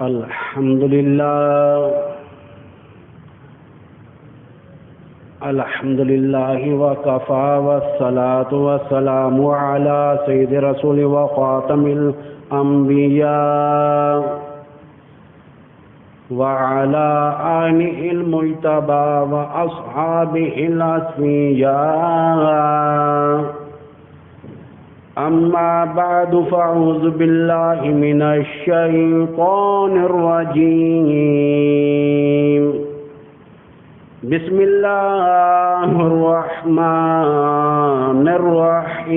الحمدللہ وکفا والصلاة والسلام علی سید رسول وخاتم الانبیاء وعلى آله المجتبى وأصحابه الأصفياء أما بعد فأعوذ بالله من الشيطان الرجيم بسم الله الرحمن الرحيم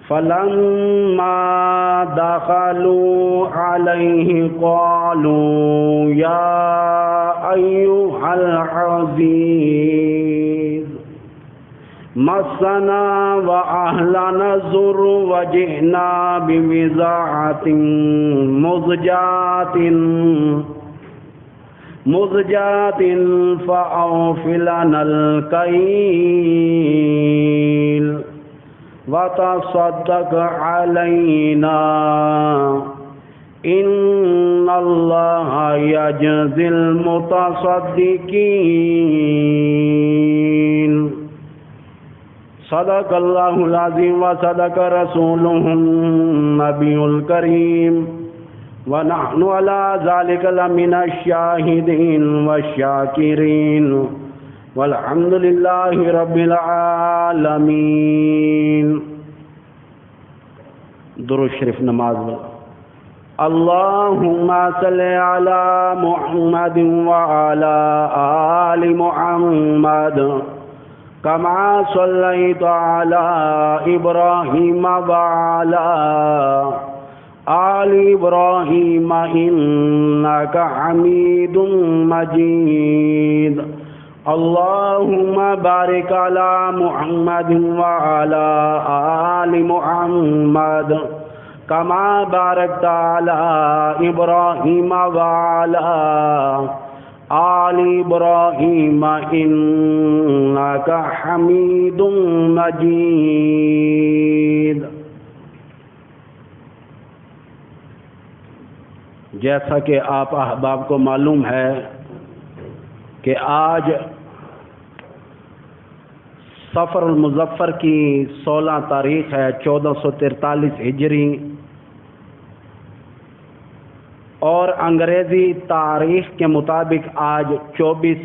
فلما دخلوا عليه قالوا يا أيها العزيز مسنا وأهلنا الضر وجئنا ببضاعة مزجاة فأوف لنا الكيل وتصدق علينا إن الله يجزي المتصدقين صدق الله العظيم وصدق رسوله النبي الكريم ونحن على ذلك لمن الشاهدين والشاكرين والحمد لله رب العالمين. درود شریف نماز میں اللهم صل على محمد وعلى آل محمد كما صليت على إبراهيم وعلى آل إبراهيم إنك حميد مجيد. اللهم بارك على محمد وعلى آل محمد كما باركت على إبراهيم وعلى آل إبراهيم إنك حميد مجيد. جیسا کہ آپ احباب کو معلوم ہے کہ آج صفر المظفر کی 16 تاریخ ہے 1443 ہجری اور انگریزی تاریخ کے مطابق آج 24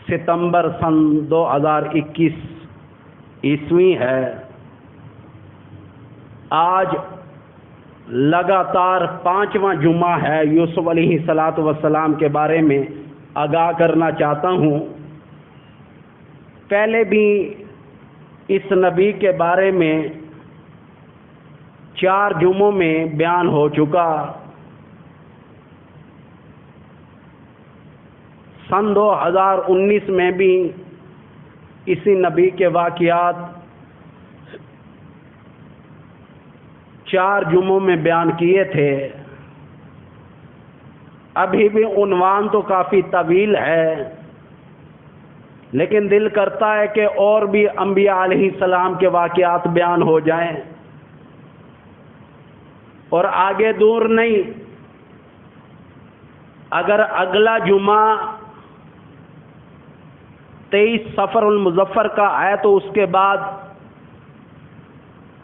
ستمبر سن 2021 عیسوی ہے. آج لگاتار 5واں جمعہ ہے. یوسف علیہ السلام کے بارے میں آگاہ کرنا چاہتا ہوں. پہلے بھی اس نبی کے بارے میں 4 جمعوں میں بیان ہو چکا. سن 2019 میں بھی اسی نبی کے واقعات 4 جمعوں میں بیان کیے تھے. ابھی بھی عنوان تو کافی طویل ہے، لیکن دل کرتا ہے کہ اور بھی انبیاء علیہ السلام کے واقعات بیان ہو جائیں. اور آگے دور نہیں، اگر اگلا جمعہ 23 صفر المظفر کا ہے تو اس کے بعد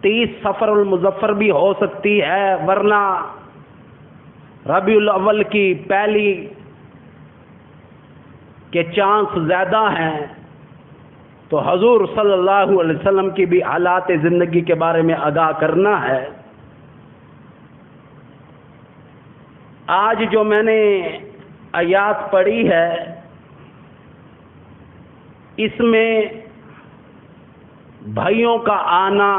30 صفر المظفر بھی ہو سکتی ہے، ورنہ ربیع الاول کی پہلی کے چانس زیادہ ہیں. تو حضور صلی اللہ علیہ وسلم کی بھی حالات زندگی کے بارے میں آگاہ کرنا ہے. آج جو میں نے آیات پڑھی ہے اس میں بھائیوں کا آنا،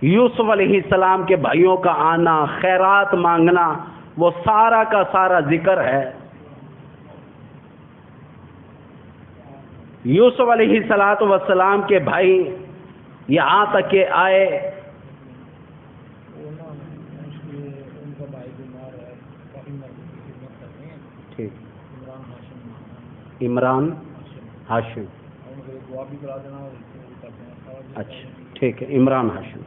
یوسف علیہ السلام کے بھائیوں کا آنا، خیرات مانگنا، وہ سارا کا سارا ذکر ہے. یوسف علیہ السلام کے بھائی یہاں تک کہ آئے عمران ہاشم. اچھا ٹھیک ہے، عمران ہاشم.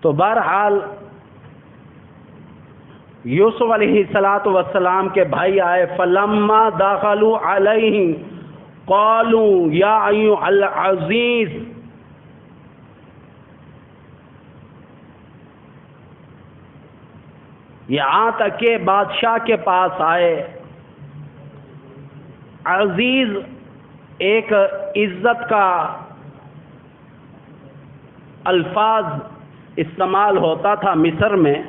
تو بہرحال یوسف علیہ السلام کے بھائی آئے، فلما دخلوا علیہ قالوا یا ایھا العزیز، یہاں تک کہ بادشاہ کے پاس آئے۔ عزیز ایک عزت کا الفاظ استعمال ہوتا تھا مصر میں۔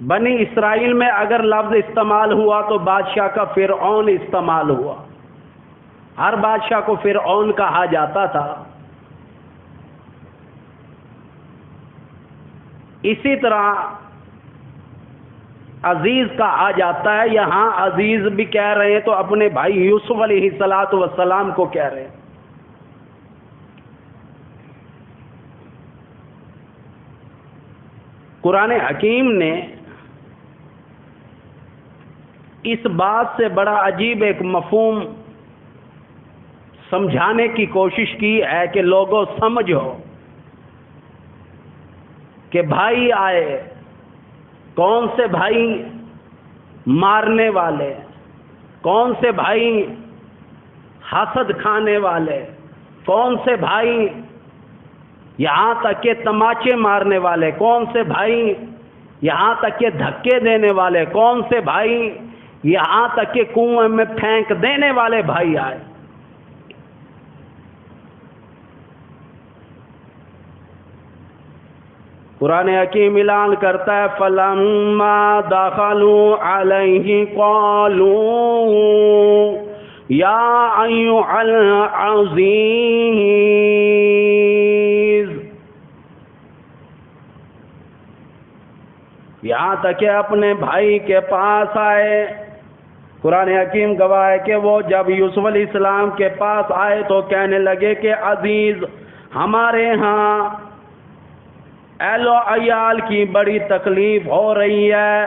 بنی اسرائیل میں اگر لفظ استعمال ہوا تو بادشاہ کا فرعون استعمال ہوا، ہر بادشاہ کو فرعون کہا جاتا تھا۔ اسی طرح عزیز کہا جاتا ہے، یہاں عزیز بھی کہہ رہے ہیں تو اپنے بھائی یوسف علیہ السلام کو کہہ رہے ہیں۔ قرآن حکیم نے اس بات سے بڑا عجیب ایک مفہوم سمجھانے کی کوشش کی ہے کہ لوگوں سمجھو کہ بھائی آئے، کون سے بھائی؟ مارنے والے، کون سے بھائی؟ حسد کھانے والے، کون سے بھائی؟ یہاں تک کہ تماچے مارنے والے، کون سے بھائی؟ یہاں تک کہ دھکے دینے والے، کون سے بھائی؟ یہاں تک کہ کنویں میں پھینک دینے والے بھائی آئے۔ قرآن حکیم اعلان کرتا ہے فلما دخلوا علیہ قالوا یا ایھا العزیز، یہاں تک کہ اپنے بھائی کے پاس آئے۔ قرآن حکیم گواہ ہے کہ وہ جب یوسف علیہ السلام کے پاس آئے تو کہنے لگے کہ عزیز، ہمارے ہاں اہل و عیال کی بڑی تکلیف ہو رہی ہے،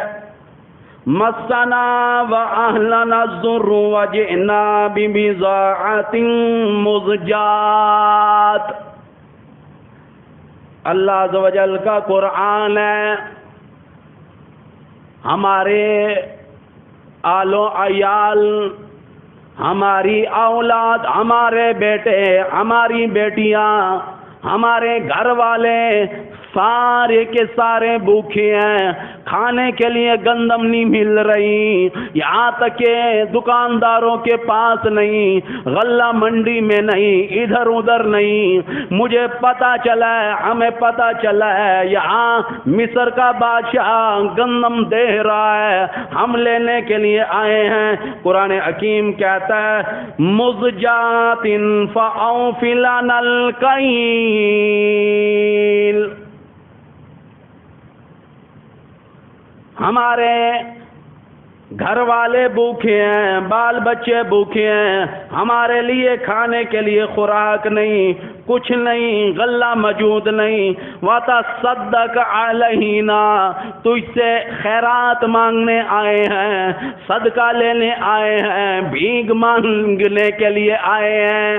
مسنا و اہلنا الضر وجئنا ببضاعۃ مزجاۃ۔ اللہ عز و جل کا قرآن ہے، ہمارے آل و عیال، ہماری اولاد، ہمارے بیٹے، ہماری بیٹیاں، ہمارے گھر والے سارے کے سارے بھوکے ہیں، کھانے کے لیے گندم نہیں مل رہی، یہاں تک کہ دکانداروں کے پاس نہیں، غلہ منڈی میں نہیں، ادھر ادھر نہیں۔ مجھے پتا چلا ہے، ہمیں پتا چلا ہے، یہاں مصر کا بادشاہ گندم دے رہا ہے، ہم لینے کے لیے آئے ہیں۔ قرآن حکیم کہتا ہے مزجات فأوف لنا الکیل، ہمارے گھر والے بھوکے ہیں، بال بچے بھوکے ہیں، ہمارے لیے کھانے کے لیے خوراک نہیں، کچھ نہیں، غلہ موجود نہیں۔ وتصدق علینا، تجھ سے خیرات مانگنے آئے ہیں، صدقہ لینے آئے ہیں، بھیک مانگنے کے لیے آئے ہیں۔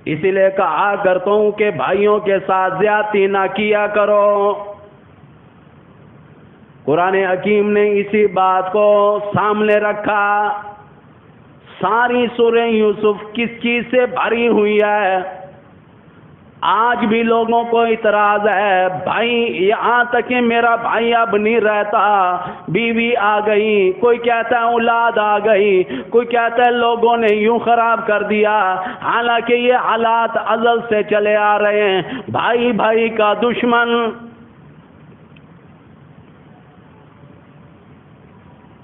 اسی لیے کہا کرتا ہوں کہ بھائیوں کے ساتھ زیادتی نہ کیا کرو۔ قرآن حکیم نے اسی بات کو سامنے رکھا۔ ساری سورہ یوسف کس چیز سے بھری ہوئی ہے؟ آج بھی لوگوں کو اعتراض ہے، بھائی یہاں تک کہ میرا بھائی اب نہیں رہتا، بیوی آ گئی، کوئی کہتا ہے اولاد آ گئی، کوئی کہتا ہے لوگوں نے یوں خراب کر دیا، حالانکہ یہ حالات ازل سے چلے آ رہے ہیں۔ بھائی بھائی کا دشمن۔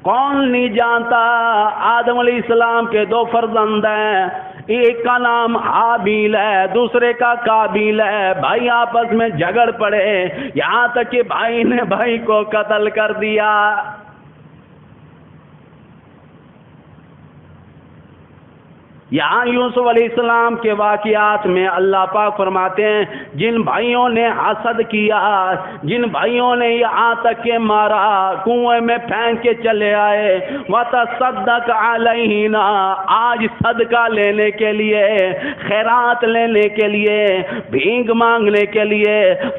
کون نہیں جانتا آدم علیہ السلام کے دو فرزند ہیں، ایک کا نام حابیل ہے، دوسرے کا قابیل ہے۔ بھائی آپس میں جھگڑ پڑے، یہاں تک کہ بھائی نے بھائی کو قتل کر دیا۔ یہاں یوسف علیہ السلام کے واقعات میں اللہ پاک فرماتے ہیں جن بھائیوں نے حسد کیا، جن بھائیوں نے یہاں تک کہ مارا، کنویں میں پھینک کے چلے آئے، وَتَصَدَّقَ عَلَيْهِنَا، آج صدقہ لینے کے لیے، خیرات لینے کے لیے، بھیک مانگنے کے لیے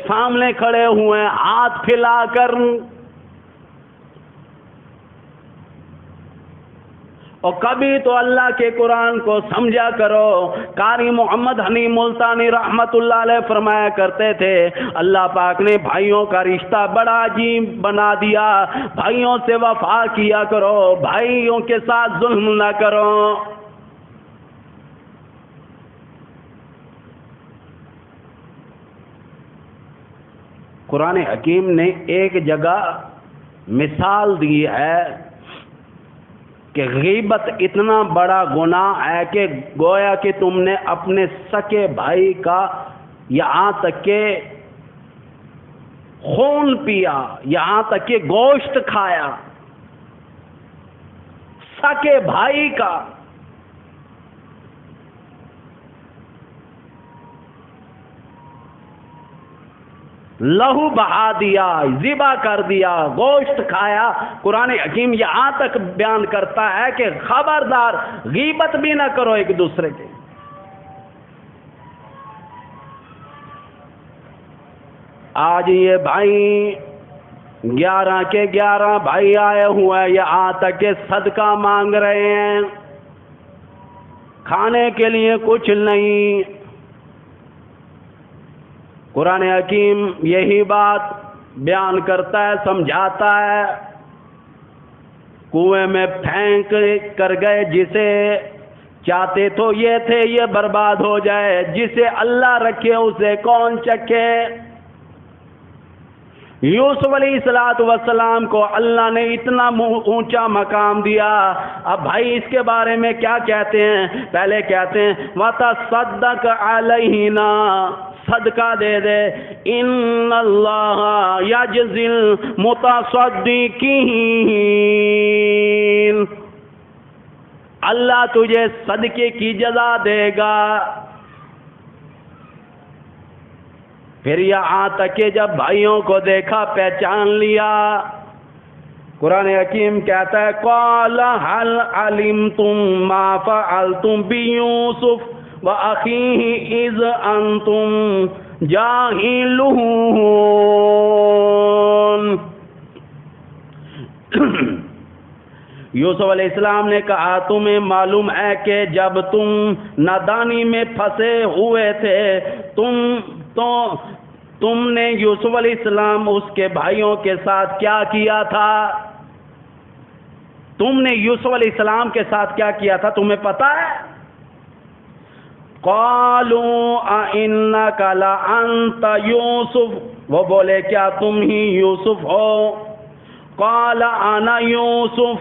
سامنے کھڑے ہوئے ہاتھ پھیلا کر، اور کبھی تو اللہ کے قرآن کو سمجھا کرو۔ قاری محمد حنیف ملتانی رحمت اللہ علیہ فرمایا کرتے تھے اللہ پاک نے بھائیوں کا رشتہ بڑا عجیب بنا دیا، بھائیوں سے وفا کیا کرو، بھائیوں کے ساتھ ظلم نہ کرو۔ قرآن حکیم نے ایک جگہ مثال دی ہے کہ غیبت اتنا بڑا گناہ ہے کہ گویا کہ تم نے اپنے سکے بھائی کا یہاں تک کہ خون پیا، یہاں تک کہ گوشت کھایا، سکے بھائی کا۔ لہو بہا دیا، ذبح کر دیا، گوشت کھایا۔ قرآن حکیم یہاں تک بیان کرتا ہے کہ خبردار غیبت بھی نہ کرو ایک دوسرے کے۔ آج یہ بھائی 11 کے 11 بھائی آئے ہوئے یہاں تک کہ صدقہ مانگ رہے ہیں، کھانے کے لیے کچھ نہیں۔ قرآن حکیم یہی بات بیان کرتا ہے، سمجھاتا ہے۔ کنویں میں پھینک کر گئے، جسے چاہتے تو یہ تھے یہ برباد ہو جائے، جسے اللہ رکھے اسے کون چکھے۔ یوسف علیہ السلام کو اللہ نے اتنا اونچا مقام دیا، اب بھائی اس کے بارے میں کیا کہتے ہیں؟ پہلے کہتے ہیں وَتَصَدَّقَ عَلَيْهِنَا، صدقہ دے دے، ان اللہ یجزی المتصدقین، اللہ تجھے صدقے کی جزا دے گا۔ پھر یہاں تک کہ جب بھائیوں کو دیکھا پہچان لیا، قرآن حکیم کہتا ہے قَالَ هَلْ عَلِمْتُمْ مَا فَعَلْتُمْ بِيُوسُفَ وَأَخِيهِ إِذْ أَنْتُمْ جَاهِلُونَ۔ یوسف علیہ السلام نے کہا تمہیں معلوم ہے کہ جب تم نادانی میں پھنسے ہوئے تھے تم نے یوسف علیہ السلام اس کے بھائیوں کے ساتھ کیا کیا تھا؟ تم نے یوسف علیہ السلام کے ساتھ کیا کیا تھا تمہیں پتا ہے؟ قالوا اِنَّكَ لَأَنْتَ يُوسُف، وہ بولے کیا تم ہی یوسف ہو؟ قال انا یوسف،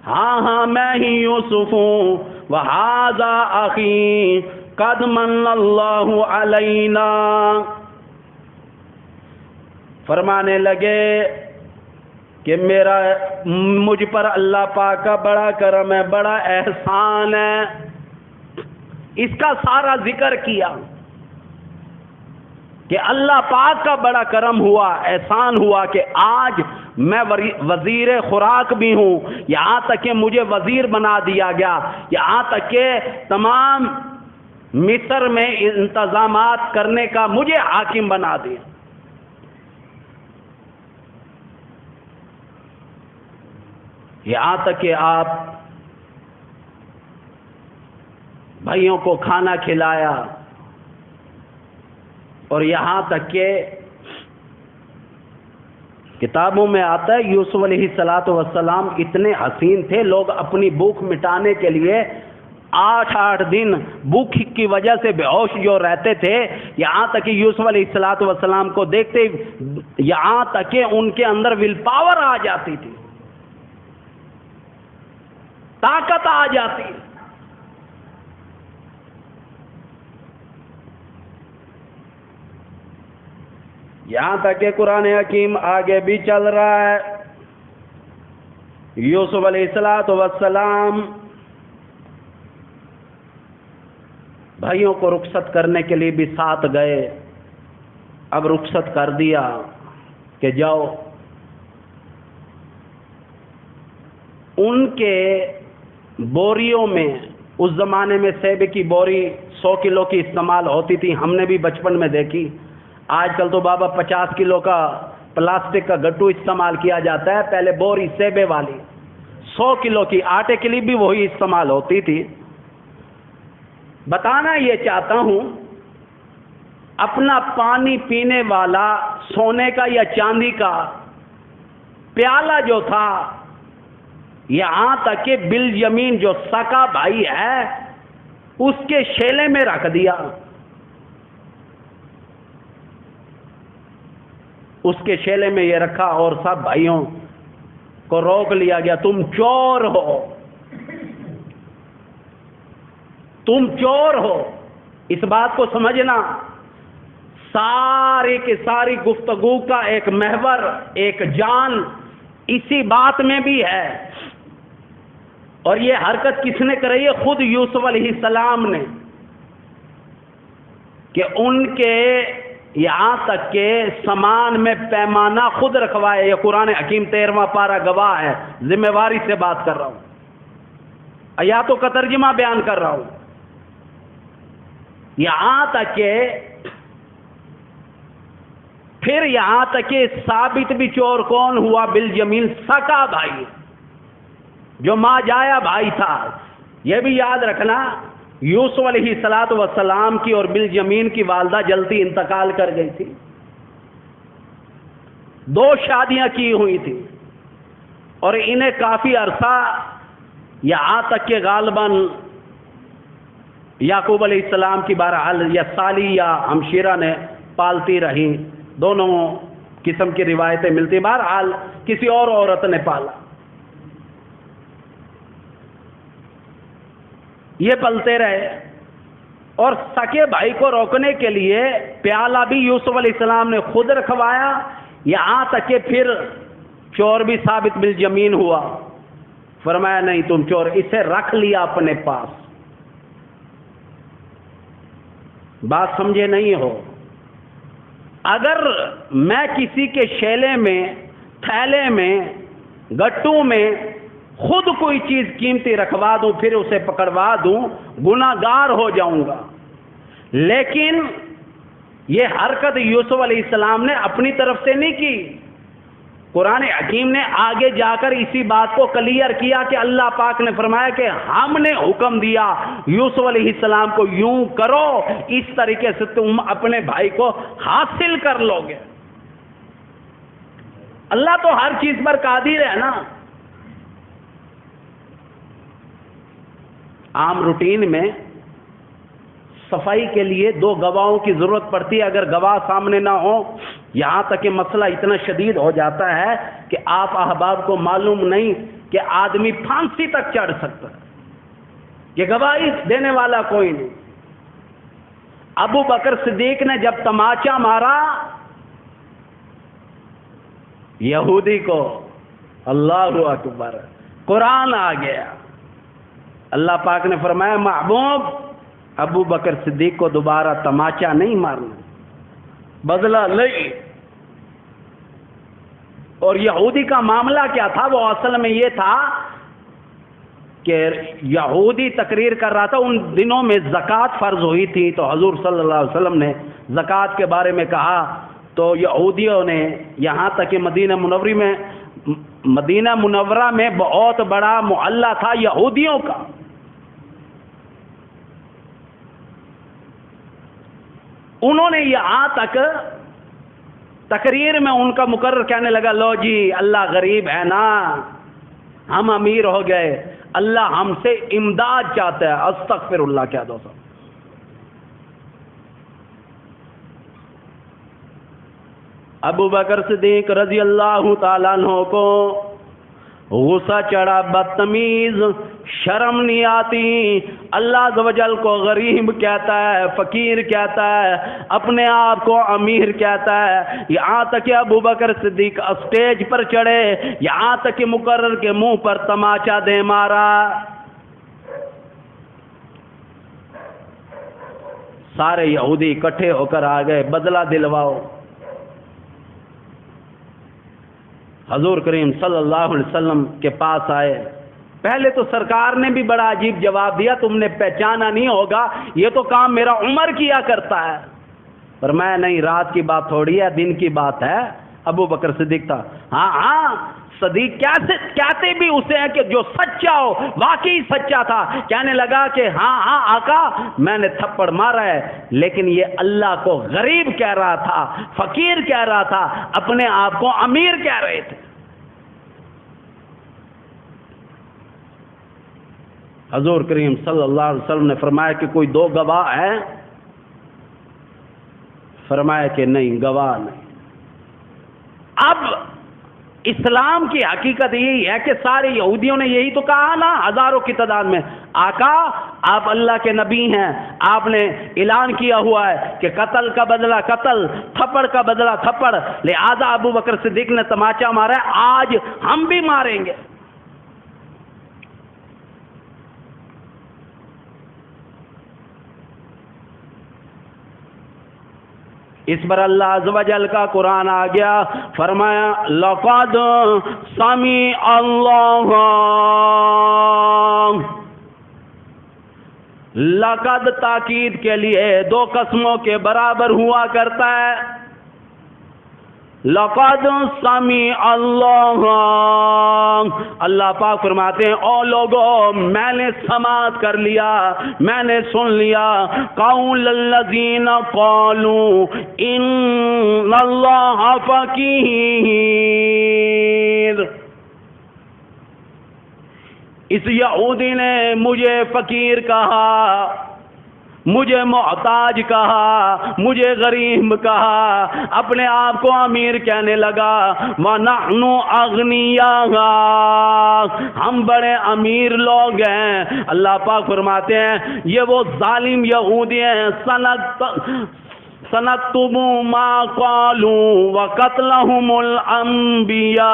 ہاں میں ہی یوسف ہوں، وَهَذَا أَخِي قَدْ مَنَّ اللَّهُ عَلَيْنَا، فرمانے لگے کہ مجھ پر اللہ پاک کا بڑا کرم ہے، بڑا احسان ہے۔ اس کا سارا ذکر کیا کہ اللہ پاک کا بڑا کرم ہوا، احسان ہوا کہ آج میں وزیر خوراک بھی ہوں، یہاں تک کہ مجھے وزیر بنا دیا گیا، یہاں تک کہ تمام مصر میں انتظامات کرنے کا مجھے حاکم بنا دیا۔ یہاں تک کہ آپ بھائیوں کو کھانا کھلایا، اور یہاں تک کہ کتابوں میں آتا ہے یوسف علیہ السلام اتنے حسین تھے، لوگ اپنی بھوک مٹانے کے لیے 8 دن بھوک کی وجہ سے بے ہوش جو رہتے تھے، یہاں تک کہ یوسف علیہ السلام کو دیکھتے یہاں تک کہ ان کے اندر ول پاور آ جاتی تھی، طاقت آ جاتی۔ یہاں تک کہ قرآن حکیم آگے بھی چل رہا ہے۔ یوسف علیہ السلام بھائیوں کو رخصت کرنے کے لیے بھی ساتھ گئے. اب رخصت کر دیا کہ جاؤ. ان کے بوریوں میں اس زمانے میں سیب کی بوری 100 کلو کی استعمال ہوتی تھی, ہم نے بھی بچپن میں دیکھی. آج کل تو بابا 50 کلو کا پلاسٹک کا گٹو استعمال کیا جاتا ہے. پہلے بوری سیبے والی 100 کلو کی, آٹے کے لیے بھی وہی استعمال ہوتی تھی. بتانا یہ چاہتا ہوں, اپنا پانی پینے والا سونے کا یا چاندی کا پیالہ جو تھا, یہاں تک کہ بلیمین جو سکا بھائی ہے اس کے شیلے میں رکھ دیا. اس کے شیلے میں یہ رکھا اور سب بھائیوں کو روک لیا گیا, تم چور ہو, تم چور ہو. اس بات کو سمجھنا, ساری کی ساری گفتگو کا ایک محور, ایک جان اسی بات میں بھی ہے. اور یہ حرکت کس نے کری ہے؟ خود یوسف علیہ السلام نے, کہ ان کے یہاں تک کہ سامان میں پیمانہ خود رکھوائے. یہ قرآن حکیم 13واں پارہ گواہ ہے, ذمہ داری سے بات کر رہا ہوں, آیاتوں کا ترجمہ بیان کر رہا ہوں. یہاں تک کہ پھر یہاں تک کہ ثابت بھی چور کون ہوا؟ بلیمین سکا بھائی, جو ماں جایا بھائی تھا. یہ بھی یاد رکھنا, یوسف علیہ السلام کی اور بلیمین کی والدہ جلدی انتقال کر گئی تھی. 2 شادیاں کی ہوئی تھی اور انہیں کافی عرصہ یہاں تک کہ غالباً یعقوب علیہ السلام کی بہرحال یا سالی یا ہمشیرہ نے پالتی رہی. دونوں قسم کی روایتیں ملتی, بہرحال کسی اور عورت نے پالا. یہ پلتے رہے اور سکے بھائی کو روکنے کے لیے پیالہ بھی یوسف علیہ السلام نے خود رکھوایا. یہاں تک کہ پھر چور بھی ثابت بلیمین ہوا. فرمایا نہیں تم چور, اسے رکھ لیا اپنے پاس. بات سمجھے نہیں ہو؟ اگر میں کسی کے شیلے میں, تھیلے میں, گٹو میں خود کوئی چیز قیمتی رکھوا دوں پھر اسے پکڑوا دوں, گناہگار ہو جاؤں گا. لیکن یہ حرکت یوسف علیہ السلام نے اپنی طرف سے نہیں کی. قرآن حکیم نے آگے جا کر اسی بات کو کلیئر کیا کہ اللہ پاک نے فرمایا کہ ہم نے حکم دیا یوسف علیہ السلام کو, یوں کرو, اس طریقے سے تم اپنے بھائی کو حاصل کر لو گے. اللہ تو ہر چیز پر قادر ہے نا. عام روٹین میں صفائی کے لیے 2 گواہوں کی ضرورت پڑتی ہے. اگر گواہ سامنے نہ ہو, یہاں تک کہ مسئلہ اتنا شدید ہو جاتا ہے کہ آپ احباب کو معلوم نہیں کہ آدمی پھانسی تک چڑھ سکتا ہے, یہ گواہی دینے والا کوئی نہیں. ابو بکر صدیق نے جب تماچا مارا یہودی کو, اللہ اکبر, قرآن آ گیا. اللہ پاک نے فرمایا محبوب ابو بکر صدیق کو دوبارہ تماچا نہیں مارنا, بدلہ لئی. اور یہودی کا معاملہ کیا تھا؟ وہ اصل میں یہ تھا کہ یہودی تقریر کر رہا تھا. ان دنوں میں زکوٰۃ فرض ہوئی تھی, تو حضور صلی اللہ علیہ وسلم نے زکوٰۃ کے بارے میں کہا. تو یہودیوں نے یہاں تک کہ مدینہ منورہ میں بہت بڑا محلہ تھا یہودیوں کا. انہوں نے یہاں تک تقریر میں ان کا مقرر کہنے لگا, لو جی اللہ غریب ہے نا, ہم امیر ہو گئے, اللہ ہم سے امداد چاہتا ہے. استغفر اللہ کیا دو سب. ابو بکر صدیق رضی اللہ تعالیٰ عنہ کو غصہ چڑھا, بدتمیز, شرم نہیں آتی. اللہ عز و جل کو غریب کہتا ہے, فقیر کہتا ہے, اپنے آپ کو امیر کہتا ہے. یہاں تک کہ ابو بکر صدیق اسٹیج پر چڑھے, یہاں تک کہ مقرر کے منہ پر تماچا دے مارا. سارے یہودی اکٹھے ہو کر آ گئے، بدلہ دلواؤ۔ حضور کریم صلی اللہ علیہ وسلم کے پاس آئے۔ پہلے تو سرکار نے بھی بڑا عجیب جواب دیا، تم نے پہچانا نہیں ہوگا، یہ تو کام میرا عمر کیا کرتا ہے۔ فرمایا نہیں، رات کی بات تھوڑی ہے، دن کی بات ہے۔ ابو بکر صدیق تھا۔ ہاں صدیق کہتے بھی اسے ہیں کہ جو سچا ہو، واقعی سچا تھا۔ کہنے لگا کہ ہاں آقا، میں نے تھپڑ مارا ہے، لیکن یہ اللہ کو غریب کہہ رہا تھا، فقیر کہہ رہا تھا، اپنے آپ کو امیر کہہ رہے تھے۔ حضور کریم صلی اللہ علیہ وسلم نے فرمایا کہ کوئی دو گواہ ہیں؟ فرمایا کہ نہیں، گواہ نہیں۔ اب اسلام کی حقیقت یہی ہے کہ سارے یہودیوں نے یہی تو کہا نا، ہزاروں کی تعداد میں، آقا آپ اللہ کے نبی ہیں، آپ نے اعلان کیا ہوا ہے کہ قتل کا بدلہ قتل، تھپڑ کا بدلہ تھپڑ، لہذا ابو بکر صدیق نے تماچا مارا ہے، آج ہم بھی ماریں گے۔ اس پر اللہ عز و جل کا قرآن آ گیا، فرمایا لقد سمع اللہ، لقد تاکید کے لیے دو قسموں کے برابر ہوا کرتا ہے۔ لقد سمع اللہ، اللہ پاک فرماتے ہیں او لوگوں، میں نے سماعت کر لیا، میں نے سن لیا، قول الذین قالوا ان اللہ فقیر، اس یہودی نے مجھے فقیر کہا، مجھے محتاج کہا، مجھے غریب کہا، اپنے آپ کو امیر کہنے لگا۔ وَنَحْنُ أَغْنِيَاء، ہم بڑے امیر لوگ ہیں۔ اللہ پاک فرماتے ہیں یہ وہ ظالم یہودی ہیں، سَنَكْتُبُ مَا قَالُوا وَقَتْلَهُمُ الْأَنْبِيَاء،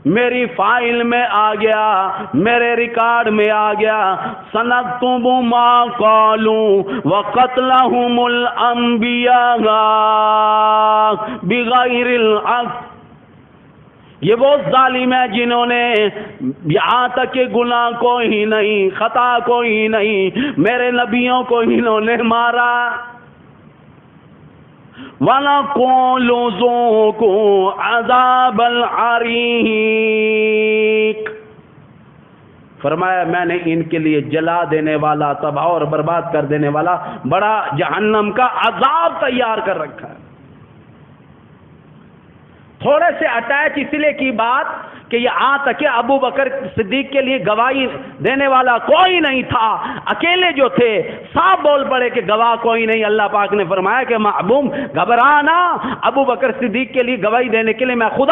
میری فائل میں آ گیا، میرے ریکارڈ میں آ گیا، سنکتب ما قالوا وقتلهم الانبیاء بغیر الحق، یہ وہ ظالم ہے جنہوں نے یہاں تک کہ گناہ کو ہی نہیں، خطا کو ہی نہیں، میرے نبیوں کو انہوں نے مارا۔ وَنَقُولُ ذُوقُوا عَذَابَ الْحَرِيقِ، فرمایا میں نے ان کے لیے جلا دینے والا، تباہ اور برباد کر دینے والا بڑا جہنم کا عذاب تیار کر رکھا ہے۔ تھوڑے سے اٹیچ اس لیے کی بات کہ یہاں تک کہ ابو بکر صدیق کے لیے گواہی دینے والا کوئی نہیں تھا، اکیلے جو تھے صاف بول پڑے کہ گواہ کوئی نہیں۔ اللہ پاک نے فرمایا کہ محبوب گھبرانا، ابو بکر صدیق کے لیے گواہی دینے کے لیے میں خود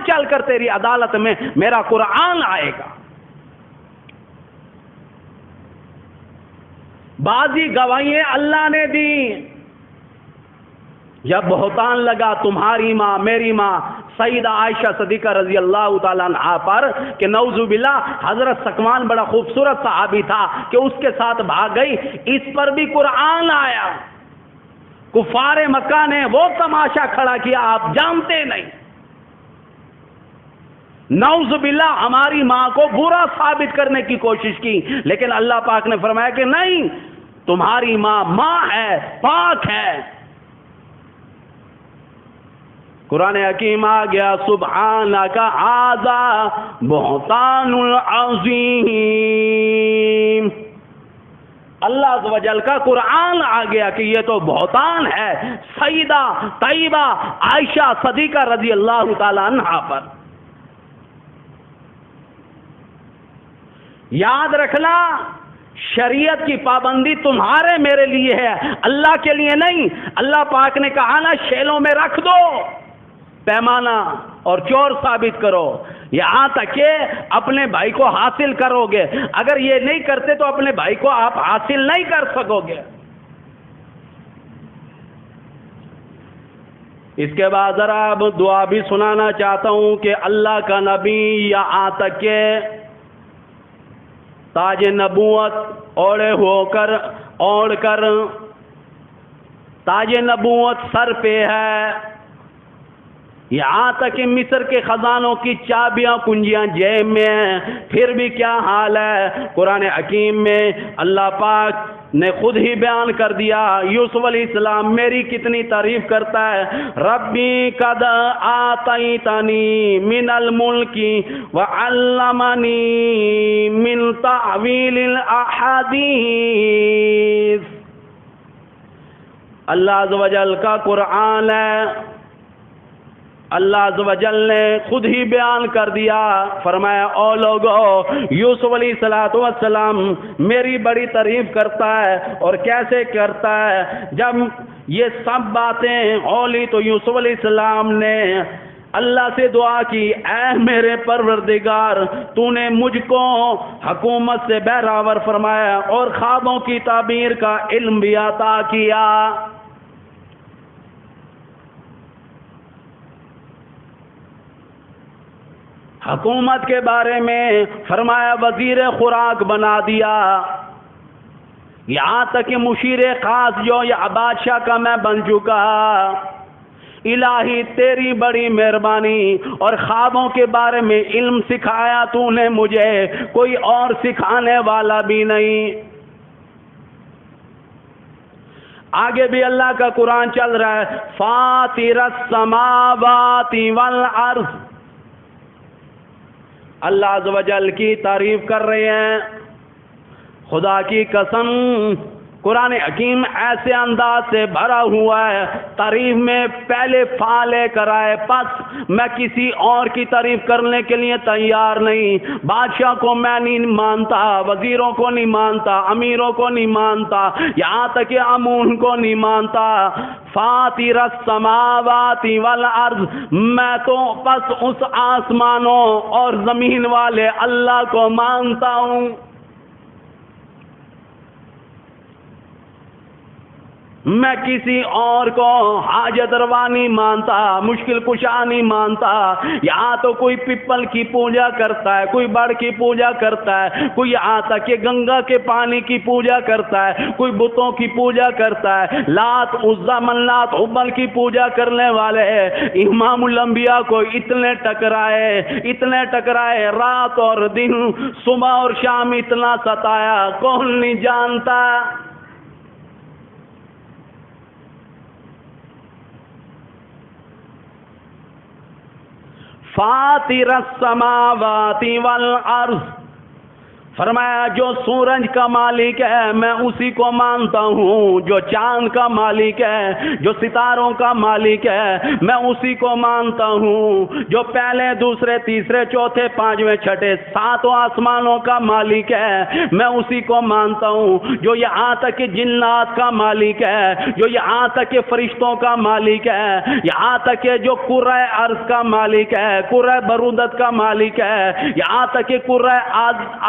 چل کر تیری عدالت میں میرا قرآن آئے گا۔ بعضی گواہیاں اللہ نے دی، جب بہتان لگا تمہاری ماں، میری ماں سیدہ عائشہ صدیقہ رضی اللہ تعالیٰ عنہا پر کہ نعوذ باللہ حضرت سکوان بڑا خوبصورت صحابی تھا کہ اس کے ساتھ بھاگ گئی، اس پر بھی قرآن آیا۔ کفار مکہ نے وہ تماشا کھڑا کیا آپ جانتے نہیں، نعوذ باللہ ہماری ماں کو برا ثابت کرنے کی کوشش کی، لیکن اللہ پاک نے فرمایا کہ نہیں، تمہاری ماں ہے، پاک ہے۔ قرآن حکیم آ گیا، سبحانک ھذا بہتان عظیم، اللہ عز و جل کا قرآن آ گیا کہ یہ تو بہتان ہے سیدہ طیبہ عائشہ صدیقہ رضی اللہ تعالی عنہا پر۔ یاد رکھنا، شریعت کی پابندی تمہارے میرے لیے ہے، اللہ کے لیے نہیں۔ اللہ پاک نے کہا نا شیلوں میں رکھ دو، پیمانہ اور چور ثابت کرو، یہاں تک کہ اپنے بھائی کو حاصل کرو گے۔ اگر یہ نہیں کرتے تو اپنے بھائی کو آپ حاصل نہیں کر سکو گے۔ اس کے بعد ذرا اب دعا بھی سنانا چاہتا ہوں کہ اللہ کا نبی یہاں تک کہ تاج نبوت اوڑھ کر تاج نبوت سر پہ ہے، یہاں تک کہ مصر کے خزانوں کی چابیاں کنجیاں جیب میں ہیں، پھر بھی کیا حال ہے؟ قرآن حکیم میں اللہ پاک نے خود ہی بیان کر دیا، یوسف علیہ السلام میری کتنی تعریف کرتا ہے، ربی قد آتیتنی من الملک وعلمنی من تعویل الاحادیث۔ اللہ عز و جل کا قرآن ہے، اللہ عز و جل نے خود ہی بیان کر دیا، فرمایا او لوگو یوسف علیہ السلام میری بڑی تعریف کرتا ہے، اور کیسے کرتا ہے؟ جب یہ سب باتیں ہولی تو یوسف علیہ السلام نے اللہ سے دعا کی، اے میرے پروردگار تو نے مجھ کو حکومت سے بہراور فرمایا اور خوابوں کی تعبیر کا علم بھی عطا کیا۔ حکومت کے بارے میں فرمایا وزیر خوراک بنا دیا، یہاں تک کہ مشیر خاص جو یا بادشاہ کا میں بن چکا۔ الہی تیری بڑی مہربانی، اور خوابوں کے بارے میں علم سکھایا تو نے مجھے، کوئی اور سکھانے والا بھی نہیں۔ آگے بھی اللہ کا قرآن چل رہا ہے، فاطر السماوات والارض، اللہ عز و جل کی تعریف کر رہے ہیں۔ خدا کی قسم قرآن حکیم ایسے انداز سے بھرا ہوا ہے، تعریف میں پہلے فا لے کر آئے، پس میں کسی اور کی تعریف کرنے کے لیے تیار نہیں۔ بادشاہ کو میں نہیں مانتا، وزیروں کو نہیں مانتا، امیروں کو نہیں مانتا، یہاں تک کہ امون کو نہیں مانتا۔ فاطر السماوات والارض، میں تو بس اس آسمانوں اور زمین والے اللہ کو مانتا ہوں۔ میں کسی اور کو حاجت روا نہیں مانتا، مشکل کشا نہیں مانتا۔ یہاں تو کوئی پیپل کی پوجا کرتا ہے، کوئی بڑ کی پوجا کرتا ہے، کوئی یہاں تک کہ گنگا کے پانی کی پوجا کرتا ہے، کوئی بتوں کی پوجا کرتا ہے، لات عزا منات حبل کی پوجا کرنے والے امام الانبیاء کو اتنے ٹکرائے، رات اور دن، صبح اور شام اتنا ستایا، کون نہیں جانتا؟ فاطر السماوات والارض، فرمایا جو سورج کا مالک ہے میں اسی کو مانتا ہوں، جو چاند کا مالک ہے، جو ستاروں کا مالک ہے میں اسی کو مانتا ہوں، جو پہلے دوسرے تیسرے چوتھے پانچویں چھٹے ساتوں آسمانوں کا مالک ہے میں اسی کو مانتا ہوں، جو یہاں تک کہ جنات کا مالک ہے، جو یہاں تک کہ فرشتوں کا مالک ہے، یہاں تک کہ جو کرۂ ارض کا مالک ہے، کرۂ برودت کا مالک ہے، یہاں تک کہ کرۂ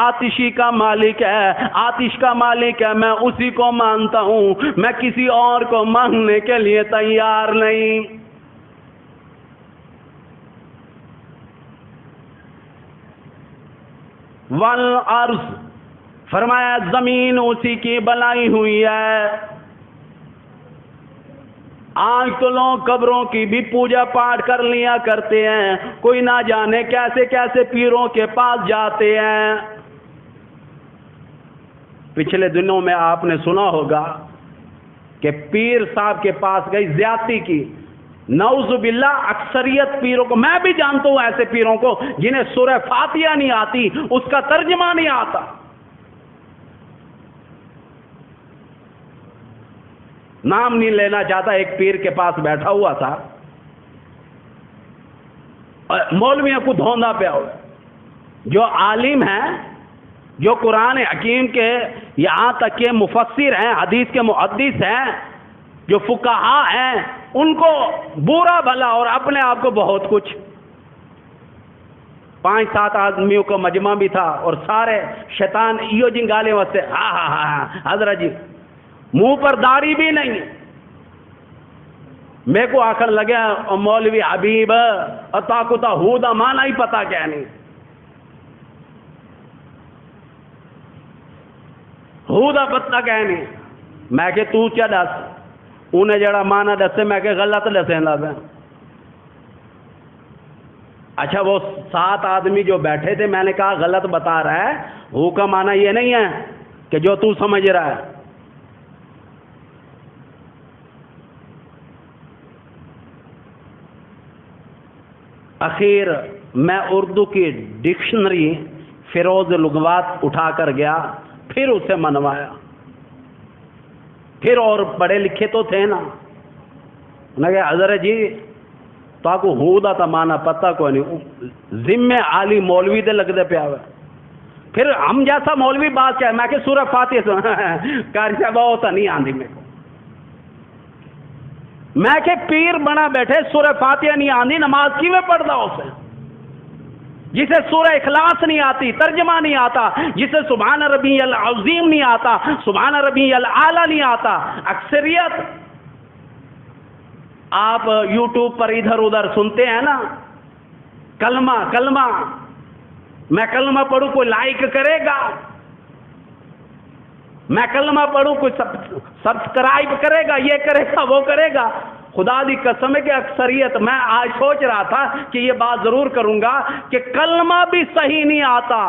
آتش کا مالک ہے، آتش کا مالک ہے، میں اسی کو مانتا ہوں، میں کسی اور کو ماننے کے لیے تیار نہیں۔ والارض، فرمایا زمین اسی کی بنائی ہوئی ہے۔ آج تو لوگ قبروں کی بھی پوجا پاٹ کر لیا کرتے ہیں، کوئی نہ جانے کیسے کیسے پیروں کے پاس جاتے ہیں۔ پچھلے دنوں میں آپ نے سنا ہوگا کہ پیر صاحب کے پاس گئی، زیادتی کی، نعوذ باللہ۔ اکثریت پیروں کو، میں بھی جانتا ہوں ایسے پیروں کو جنہیں سورہ فاتحہ نہیں آتی، اس کا ترجمہ نہیں آتا، نام نہیں لینا چاہتا۔ ایک پیر کے پاس بیٹھا ہوا تھا، مولویوں کو دھوندا پہ ہو، جو عالم ہیں، جو قرآن حکیم کے یہاں تک کہ مفسر ہیں، حدیث کے محدث ہیں، جو فقہا ہیں، ان کو برا بھلا اور اپنے آپ کو بہت کچھ۔ 5-7 آدمیوں کا مجمع بھی تھا، اور سارے شیطان ایو جنگالے واسطے ہاں، حضرت جی منہ پر داڑھی بھی نہیں، میرے کو آخر لگے مولوی حبیب اتا کو تا ہودا مانا ہی پتا کیا نہیں، ہودا پتا کیا نہیں. میں کہ تو کیا دس، انہیں جڑا مانا دسے میں کہ غلط دسیں لگا. اچھا وہ 7 آدمی جو بیٹھے تھے میں نے کہا غلط بتا رہا ہے، ہو کا مانا یہ نہیں ہے کہ جو تو سمجھ رہا ہے. اخیر میں اردو کی ڈکشنری فیروز لغوات اٹھا کر گیا، پھر اسے منوایا. پھر اور پڑھے لکھے تو تھے نا، انہوں نے کہا حضرت جی تو آپ کو ہودا تا مانا پتہ کوئی نہیں، ذمہ عالی مولوی دے لگ دے پیا ہوئے. پھر ہم جیسا مولوی بات کیا ہے، میں کہ سورہ فاتحہ کاری صاحب ہوتا نہیں آندھی میرے کو. میں کہ پیر بنا بیٹھے سورہ فاتحہ نہیں آندھی، نماز کی میں پڑھتا اسے؟ جسے سورہ اخلاص نہیں آتی، ترجمہ نہیں آتا، جسے سبحان ربی العظیم نہیں آتا، سبحان ربی الاعلی نہیں آتا. اکثریت آپ یوٹیوب پر ادھر ادھر سنتے ہیں نا، کلمہ کلمہ، میں کلمہ پڑھوں کوئی لائک کرے گا، میں کلمہ پڑھوں کوئی سبسکرائب کرے گا، یہ کرے گا وہ کرے گا. خدا دی قسم ہے کہ اکثریت، میں آج سوچ رہا تھا کہ یہ بات ضرور کروں گا کہ کلمہ بھی صحیح نہیں آتا.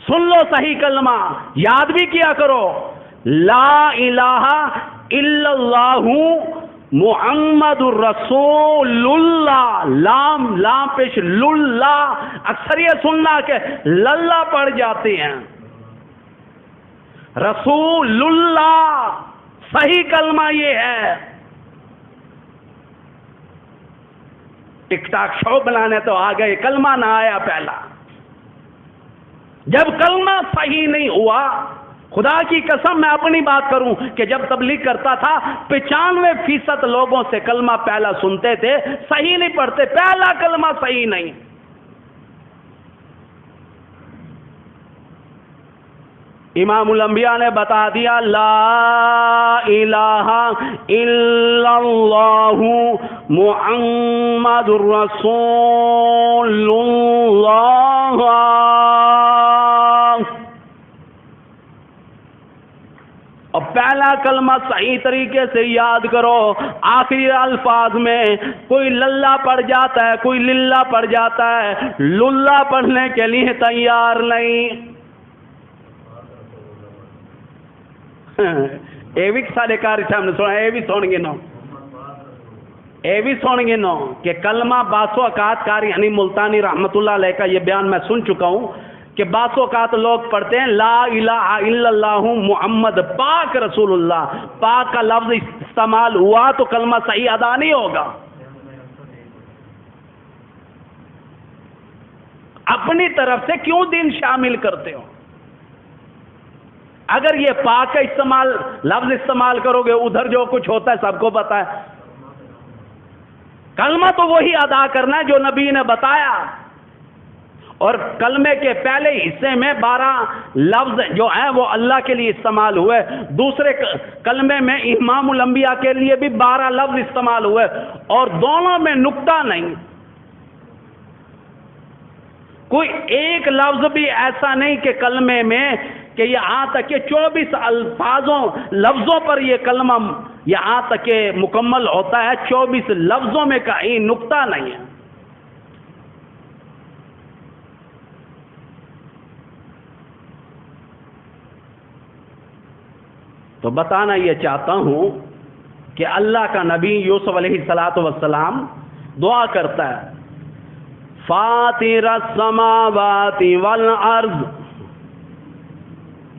سن لو صحیح کلمہ، یاد بھی کیا کرو، لا الہ الا اللہ محمد الرسول اللہ. لام لام پیش للہ. اکثریت سننا کہ للہ پڑھ جاتے ہیں، رسول اللہ. صحیح کلمہ یہ ہے. ٹک ٹاک شو بنانے تو آ گئے، کلمہ نہ آیا پہلا. جب کلمہ صحیح نہیں ہوا، خدا کی قسم میں اپنی بات کروں کہ جب تبلیغ کرتا تھا 95% لوگوں سے کلمہ پہلا سنتے تھے، صحیح نہیں پڑھتے، پہلا کلمہ صحیح نہیں. امام الانبیاء نے بتا دیا لا الہ الا اللہ محمد الرسول اللہ. اور پہلا کلمہ صحیح طریقے سے یاد کرو. آخری الفاظ میں کوئی للہ پڑھ جاتا ہے، کوئی للہ پڑھ جاتا ہے، للہ پڑھنے کے لیے تیار نہیں. اے بھی سارے کاری صاحب نے سنا، اے بھی سن گے نو، اے بھی سن گے نو کہ کلمہ بعض اوقات کاری یعنی ملتانی رحمت اللہ علیہ کا یہ بیان میں سن چکا ہوں کہ بعض اوقات لوگ پڑھتے ہیں لا الہ الا اللہ محمد پاک رسول اللہ. پاک کا لفظ استعمال ہوا تو کلمہ صحیح ادا نہیں ہوگا. اپنی طرف سے کیوں دین شامل کرتے ہو؟ اگر یہ پاک کا استعمال لفظ استعمال کرو گے، ادھر جو کچھ ہوتا ہے سب کو پتا ہے. کلمہ تو وہی ادا کرنا ہے جو نبی نے بتایا. اور کلمے کے پہلے حصے میں 12 لفظ جو ہیں وہ اللہ کے لیے استعمال ہوئے. دوسرے کلمے میں امام الانبیاء کے لیے بھی 12 لفظ استعمال ہوئے، اور دونوں میں نقطہ نہیں. کوئی ایک لفظ بھی ایسا نہیں کہ کلمے میں کہ یہاں تک کہ 24 الفاظوں لفظوں پر یہ کلمہ یہاں تک کہ مکمل ہوتا ہے، 24 لفظوں میں کہیں نقطہ نہیں ہے. تو بتانا یہ چاہتا ہوں کہ اللہ کا نبی یوسف علیہ السلام دعا کرتا ہے فاطر السماوات والارض.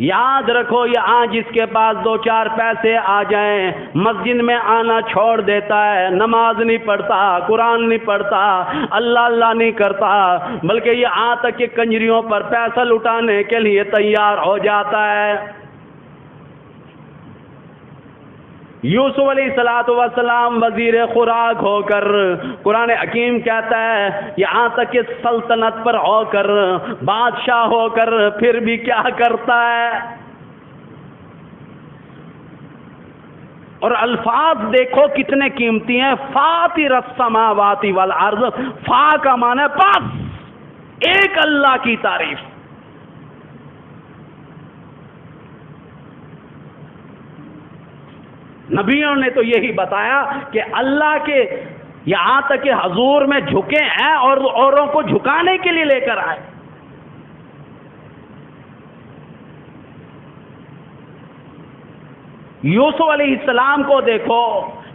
یاد رکھو یہاں جس کے پاس 2-4 پیسے آ جائیں مسجد میں آنا چھوڑ دیتا ہے، نماز نہیں پڑھتا، قرآن نہیں پڑھتا، اللہ اللہ نہیں کرتا، بلکہ یہاں تک کہ کنجریوں پر پیسہ لٹانے کے لیے تیار ہو جاتا ہے. یوسف علیہ السلام وزیر خوراک ہو کر، قرآن حکیم کہتا ہے یہاں تک کہ سلطنت پر ہو کر، بادشاہ ہو کر، پھر بھی کیا کرتا ہے؟ اور الفاظ دیکھو کتنے قیمتی ہیں. فاطر السماوات والارض، فا کا معنی ہے بس ایک اللہ کی تعریف. نبیوں نے تو یہی بتایا کہ اللہ کے یہاں تک کہ حضور میں جھکے ہیں اور اوروں کو جھکانے کے لیے لے کر آئے. یوسف علیہ السلام کو دیکھو،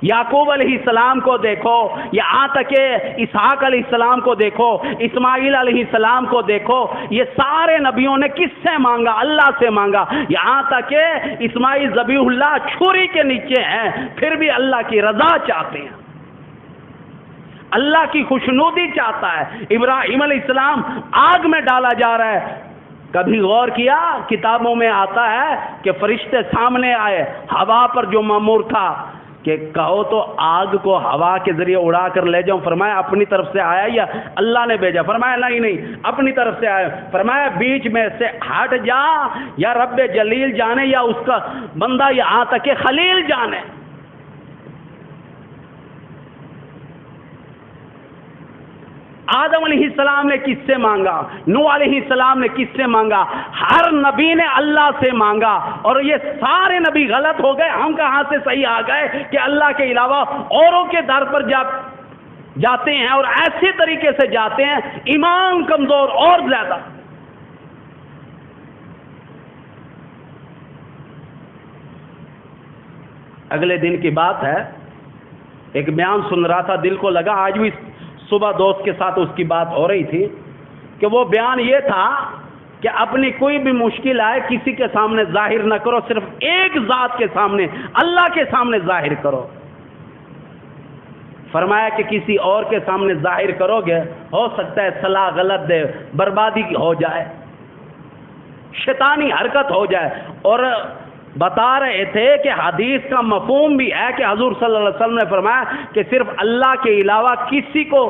یعقوب علیہ السلام کو دیکھو، یہاں تک کہ اسحاق علیہ السلام کو دیکھو، اسماعیل علیہ السلام کو دیکھو. یہ سارے نبیوں نے کس سے مانگا؟ اللہ سے مانگا. یہاں تک کہ اسماعیل ذبیح اللہ چھری کے نیچے ہیں پھر بھی اللہ کی رضا چاہتے ہیں، اللہ کی خوشنودی چاہتا ہے. ابراہیم علیہ السلام آگ میں ڈالا جا رہا ہے. کبھی غور کیا؟ کتابوں میں آتا ہے کہ فرشتے سامنے آئے، ہوا پر جو مامور تھا کہ کہو تو آگ کو ہوا کے ذریعے اڑا کر لے جاؤں. فرمایا اپنی طرف سے آیا یا اللہ نے بھیجا؟ فرمایا نہیں اپنی طرف سے آیا. فرمایا بیچ میں سے ہٹ جا، یا رب جلیل جانے یا اس کا بندہ یہاں تک کہ خلیل جانے. آدم علیہ السلام نے کس سے مانگا؟ نوح علیہ السلام نے کس سے مانگا؟ ہر نبی نے اللہ سے مانگا. اور یہ سارے نبی غلط ہو گئے. ہم کہاں سے صحیح آ گئے کہ اللہ کے علاوہ اوروں کے در پر جاتے ہیں اور ایسے طریقے سے جاتے ہیں ایمان کمزور اور زیادہ. اگلے دن کی بات ہے، ایک بیان سن رہا تھا، دل کو لگا. آج بھی صبح دوست کے ساتھ اس کی بات ہو رہی تھی کہ وہ بیان یہ تھا کہ اپنی کوئی بھی مشکل آئے کسی کے سامنے ظاہر نہ کرو، صرف ایک ذات کے سامنے، اللہ کے سامنے ظاہر کرو. فرمایا کہ کسی اور کے سامنے ظاہر کرو گے ہو سکتا ہے صلاح غلط دے، بربادی ہو جائے، شیطانی حرکت ہو جائے. اور بتا رہے تھے کہ حدیث کا مفہوم بھی ہے کہ حضور صلی اللہ علیہ وسلم نے فرمایا کہ صرف اللہ کے علاوہ کسی کو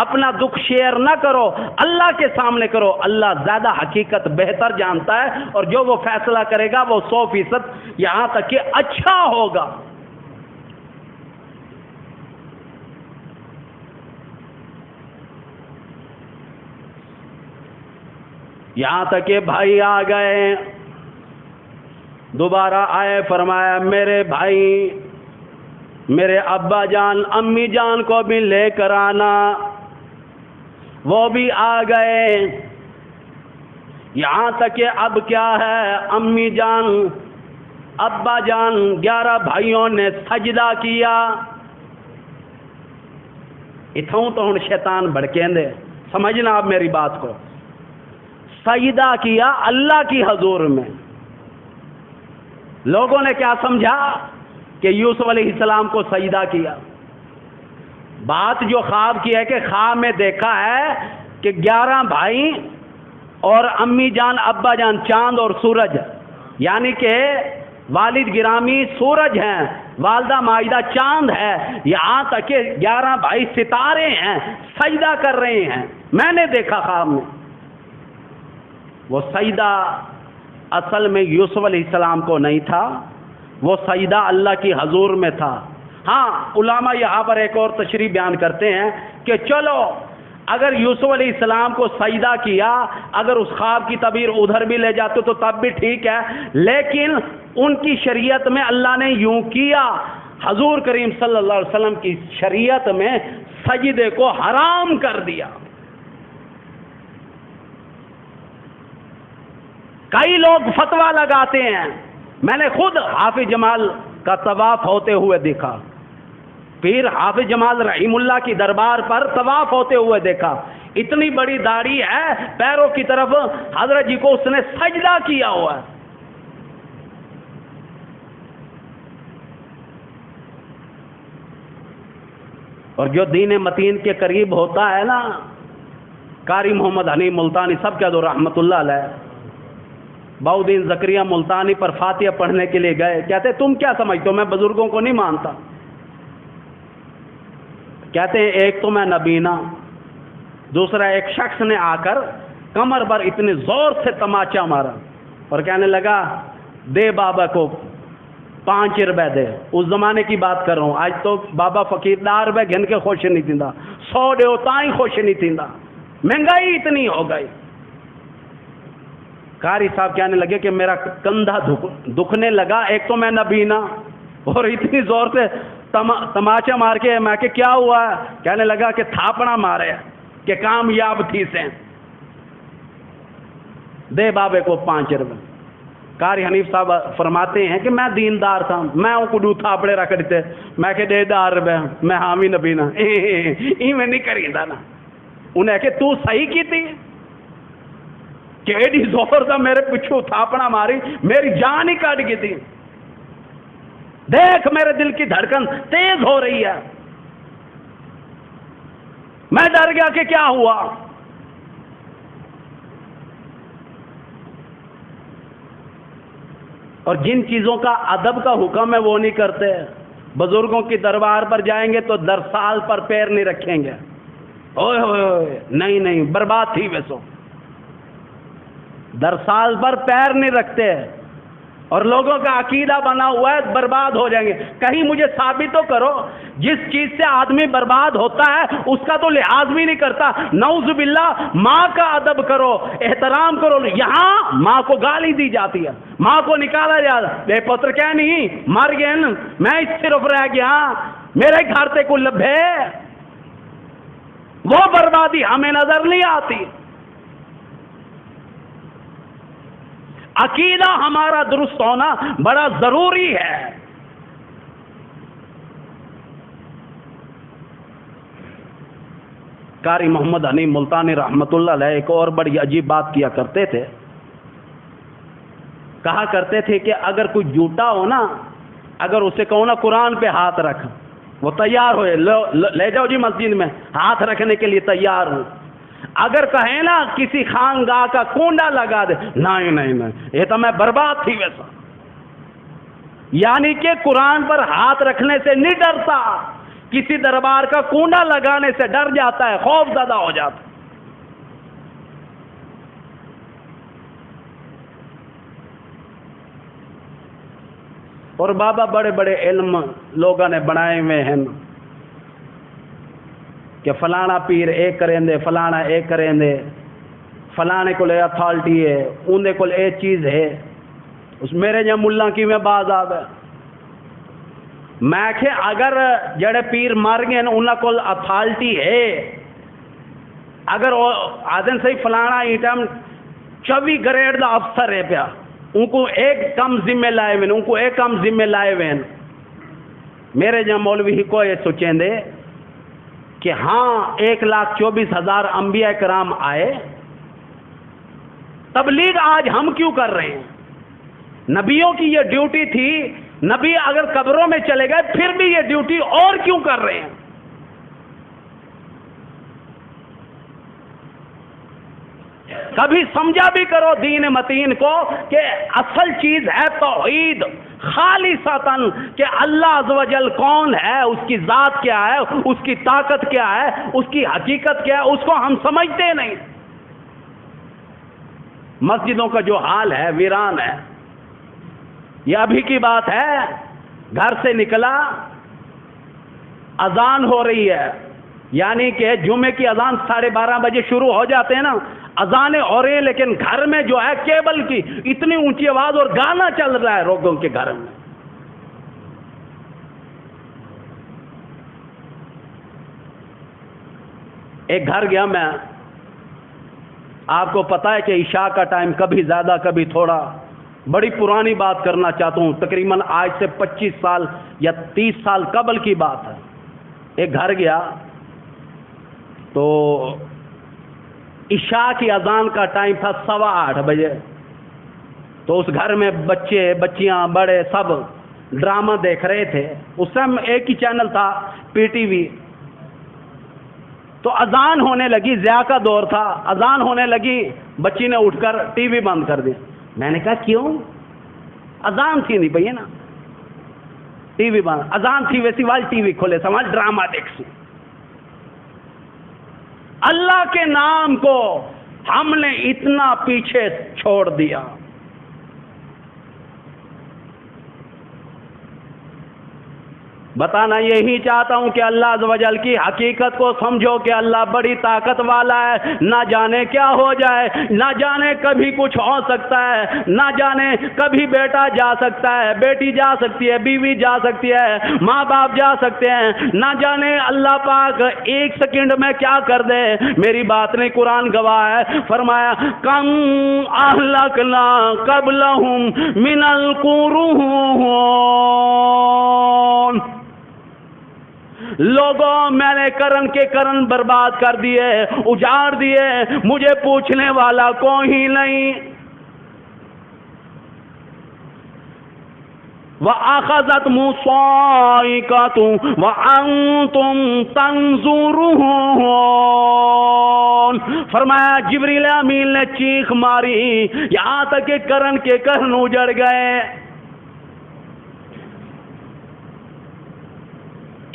اپنا دکھ شیئر نہ کرو، اللہ کے سامنے کرو. اللہ زیادہ حقیقت بہتر جانتا ہے اور جو وہ فیصلہ کرے گا وہ 100% یہاں تک کہ اچھا ہوگا. یہاں تک کہ بھائی آ گئے، دوبارہ آئے. فرمایا میرے بھائی، میرے ابا جان امی جان کو بھی لے کر آنا. وہ بھی آ گئے. یہاں تک کہ اب کیا ہے، امی جان ابا جان 11 بھائیوں نے سجدہ کیا. اتھوں تو ہن شیطان بھڑکیندے، سمجھنا آپ میری بات کو. سجدہ کیا اللہ کی حضور میں. لوگوں نے کیا سمجھا کہ یوسف علیہ السلام کو سجدہ کیا. بات جو خواب کی ہے کہ خواب میں دیکھا ہے کہ 11 بھائی اور امی جان ابا جان چاند اور سورج، یعنی کہ والد گرامی سورج ہیں، والدہ ماجدہ چاند ہے، یہاں تک کہ 11 بھائی ستارے ہیں، سجدہ کر رہے ہیں. میں نے دیکھا خواب میں. وہ سجدہ اصل میں یوسف علیہ السلام کو نہیں تھا، وہ سجدہ اللہ کی حضور میں تھا. ہاں علماء یہاں پر ایک اور تشریح بیان کرتے ہیں کہ چلو اگر یوسف علیہ السلام کو سجدہ کیا، اگر اس خواب کی تعبیر ادھر بھی لے جاتے تو تب بھی ٹھیک ہے، لیکن ان کی شریعت میں اللہ نے یوں کیا. حضور کریم صلی اللہ علیہ وسلم کی شریعت میں سجدے کو حرام کر دیا. کئی لوگ فتویٰ لگاتے ہیں، میں نے خود حافظ جمال کا طواف ہوتے ہوئے دیکھا، پھر حافظ جمال رحیم اللہ کی دربار پر طواف ہوتے ہوئے دیکھا. اتنی بڑی داڑھی ہے، پیروں کی طرف حضرت جی کو اس نے سجدہ کیا ہوا ہے. اور جو دین متین کے قریب ہوتا ہے نا، قاری محمد حنیف ملتانی سب کہہ دو رحمت اللہ علیہ، باؤدین زکریہ ملتانی پر فاتحہ پڑھنے کے لیے گئے. کہتے تم کیا سمجھتے ہو، میں بزرگوں کو نہیں مانتا. کہتے ہیں ایک تو میں نبینا، دوسرا ایک شخص نے آ کر کمر پر اتنے زور سے تماچا مارا اور کہنے لگا دے بابا کو 5 روپے دے. اس زمانے کی بات کر رہا ہوں. آج تو بابا فقیر 10 روپے گھن کے خوش نہیں تھیندا, 100 دے تا ہی خوش نہیں تھیندا. مہنگائی اتنی ہو گئی. قاری صاحب کہنے لگے کہ میرا کندھا دکھنے لگا. ایک تو میں نبینا اور اتنی زور سے تماچا مار کے میں کہ کیا ہوا ہے؟ کہنے لگا کہ تھاپڑا مارے کہ کامیاب تھی سے. دے بابے کو 5 روپے. قاری حنیف صاحب فرماتے ہیں کہ میں دیندار تھا, میں ان کو دو تھاپڑے رکھ دیتے, میں کہ دے 10 روپے, میں حامی نبینا میں نہیں کریندا نا. انہیں کہ تو صحیح کی تھی کہ ایڈی زور دا میرے پچھو تھاپڑا ماری, میری جان ہی کاٹ گئی تھی. دیکھ میرے دل کی دھڑکن تیز ہو رہی ہے. میں ڈر گیا کہ کیا ہوا. اور جن چیزوں کا ادب کا حکم ہے وہ نہیں کرتے. بزرگوں کی دربار پر جائیں گے تو درسال پر پیر نہیں رکھیں گے. اوئے ہوئے ہوئے, نہیں برباد تھی ویسو. درسال پر پیر نہیں رکھتے اور لوگوں کا عقیدہ بنا ہوا ہے برباد ہو جائیں گے. کہیں مجھے ثابت تو کرو جس چیز سے آدمی برباد ہوتا ہے اس کا تو لحاظ بھی نہیں کرتا. نعوذ باللہ. ماں کا ادب کرو, احترام کرو. یہاں ماں کو گالی دی جاتی ہے, ماں کو نکالا جاتا ہے. بے پتر کیا نہیں مر گئے نا, میں صرف رہ گیا, میرے گھر تے کو لبھے. وہ بربادی ہمیں نظر نہیں آتی. عقیدہ ہمارا درست ہونا بڑا ضروری ہے. قاری محمد حنیف ملتانی رحمت اللہ علیہ ایک اور بڑی عجیب بات کیا کرتے تھے. کہا کرتے تھے کہ اگر کوئی جھوٹا ہو نا, اگر اسے کہو نا قرآن پہ ہاتھ رکھ, وہ تیار ہوئے, لے جاؤ جی مسجد میں, ہاتھ رکھنے کے لیے تیار ہوں. اگر کہیں نا کسی خانگاہ کا کونڈا لگا دے, نہیں یہ تو میں برباد تھی ویسا. یعنی کہ قرآن پر ہاتھ رکھنے سے نہیں ڈرتا, کسی دربار کا کونڈا لگانے سے ڈر جاتا ہے, خوف زدہ ہو جاتا ہے. اور بابا بڑے بڑے علم لوگوں نے بنائے ہوئے ہیں کہ فلانا پیر ایک کریں دے, فلانا ایک کریں دے, فلانے کو لے اتھارٹی ہے, اندے کو ایک چیز ہے. اس میرے جہاں ملا کی میں باز آ گئے. میں کہ اگر جڑے پیر مر گئے انہوں کو اتھارٹی ہے, اگر آدن صحیح فلانا ایٹم 24 گریڈ دا افسر ہے پیا, ان کو ایک کم ذمہ لائے ہوئے, ان کو ایک کم ذمہ لائے ہوئے. میرے جہاں مولوی ہی کو یہ سوچیں دے کہ ہاں 1,24,000 انبیاء کرام آئے, تبلیغ آج ہم کیوں کر رہے ہیں؟ نبیوں کی یہ ڈیوٹی تھی, نبی اگر قبروں میں چلے گئے پھر بھی یہ ڈیوٹی اور کیوں کر رہے ہیں؟ کبھی سمجھا بھی کرو دین متین کو کہ اصل چیز ہے توحید خالصتاً, کہ اللہ عز و جل کون ہے, اس کی ذات کیا ہے, اس کی طاقت کیا ہے, اس کی حقیقت کیا ہے, اس کو ہم سمجھتے نہیں. مسجدوں کا جو حال ہے ویران ہے. یہ ابھی کی بات ہے, گھر سے نکلا, اذان ہو رہی ہے, یعنی کہ جمعے کی اذان 12:30 بجے شروع ہو جاتے ہیں نا, اذانیں ہو رہی ہیں, لیکن گھر میں جو ہے کیبل کی اتنی اونچی آواز اور گانا چل رہا ہے لوگوں کے گھر میں. ایک گھر گیا میں, آپ کو پتا ہے کہ عشاء کا ٹائم کبھی زیادہ کبھی تھوڑا, بڑی پرانی بات کرنا چاہتا ہوں, تقریباً آج سے 25 سال یا 30 سال قبل کی بات ہے. ایک گھر گیا تو عشاء کی اذان کا ٹائم تھا 8:15 بجے. تو اس گھر میں بچے بچیاں بڑے سب ڈرامہ دیکھ رہے تھے. اس ٹائم ایک ہی چینل تھا, پی ٹی وی. تو اذان ہونے لگی, ضیاء کا دور تھا, اذان ہونے لگی, بچی نے اٹھ کر ٹی وی بند کر دی. میں نے کہا کیوں؟ اذان تھی نہیں پئی ہے نا, ٹی وی بند. اذان تھی ویسی وال ٹی وی کھولے سمجھ ڈرامہ دیکھ سی. اللہ کے نام کو ہم نے اتنا پیچھے چھوڑ دیا. بتانا یہی چاہتا ہوں کہ اللہ عز و جل کی حقیقت کو سمجھو کہ اللہ بڑی طاقت والا ہے، نہ جانے کیا ہو جائے، نہ جانے کبھی کچھ ہو سکتا ہے، نہ جانے کبھی بیٹا جا سکتا ہے، بیٹی جا سکتی ہے، بیوی جا سکتی ہے، ماں باپ جا سکتے ہیں، نہ جانے اللہ پاک ایک سیکنڈ میں کیا کر دے۔ میری بات نہیں، قرآن گواہ ہے، فرمایا کم اہلکنا قبلہم من القرون، لوگوں میں نے کرن کے کرن برباد کر دیے، اجاڑ دیے، مجھے پوچھنے والا کوئی ہی نہیں۔ وَأَخَذَتْهُمُ الصَّاعِقَةُ وَأَنْتُمْ تَنْظُرُونَ، فرمایا جبریل امین نے چیخ ماری، یہاں تک کہ کرن کے کرن اجڑ گئے۔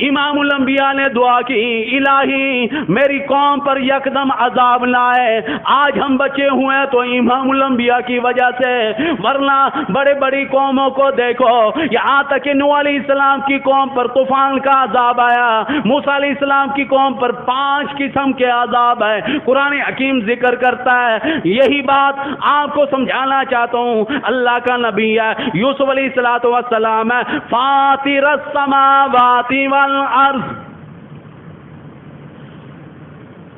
امام الانبیاء نے دعا کی، الہی میری قوم پر یکدم عذاب نہ آئے۔ آج ہم بچے ہوئے ہیں تو امام الانبیاء کی وجہ سے، ورنہ بڑے بڑی قوموں کو دیکھو، یہاں تک کہ نوح علیہ السلام کی قوم پر طوفان کا عذاب آیا، موسیٰ علیہ السلام کی قوم پر 5 قسم کے عذاب ہے، قرآن حکیم ذکر کرتا ہے۔ یہی بات آپ کو سمجھانا چاہتا ہوں، اللہ کا نبی ہے، یوسف علیہ السلام ہے، فاطر السماوات والارض،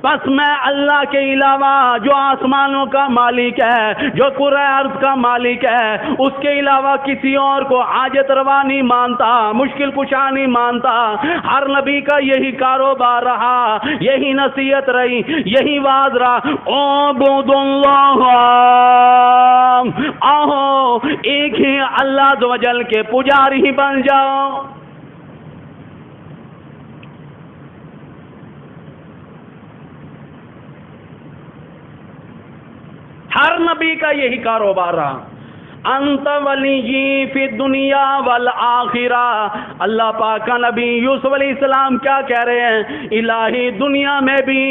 بس میں اللہ کے علاوہ جو آسمانوں کا مالک ہے، جو کرۂ ارض کا مالک ہے، اس کے علاوہ کسی اور کو حاجت روا نہیں مانتا، مشکل کشا نہیں مانتا۔ ہر نبی کا یہی کاروبار رہا، یہی نصیحت رہی، یہی واز رہا، اعبدوا اللہ، آہو ایک ہی اللہ عز و جل کے پجاری ہی بن جاؤ۔ ہر نبی کا یہی کاروبار رہا، انت ولی فی الدنیا والآخرہ۔ اللہ پاک کا نبی یوسف علیہ السلام کیا کہہ رہے ہیں؟ الہی دنیا میں بھی